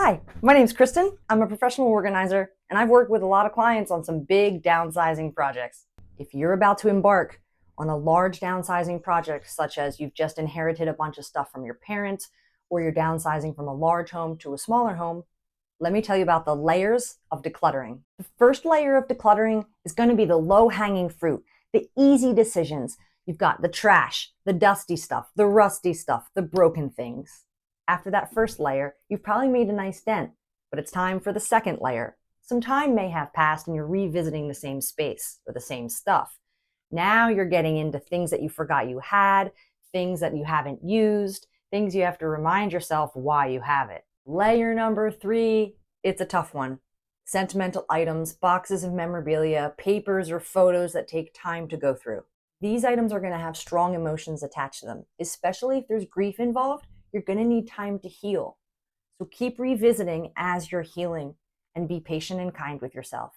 Hi, my name's Kristen. I'm a professional organizer, and I've worked with a lot of clients on some big downsizing projects. If you're about to embark on a large downsizing project, such as you've just inherited a bunch of stuff from your parents, or you're downsizing from a large home to a smaller home, let me tell you about the layers of decluttering. The first layer of decluttering is going to be the low-hanging fruit, the easy decisions. You've got the trash, the dusty stuff, the rusty stuff, the broken things. After that first layer, you've probably made a nice dent, but it's time for the second layer. Some time may have passed and you're revisiting the same space or the same stuff. Now you're getting into things that you forgot you had, things that you haven't used, things you have to remind yourself why you have it. Layer number 3, it's a tough one. Sentimental items, boxes of memorabilia, papers or photos that take time to go through. These items are going to have strong emotions attached to them, especially if there's grief involved. You're going to need time to heal. So keep revisiting as you're healing and be patient and kind with yourself.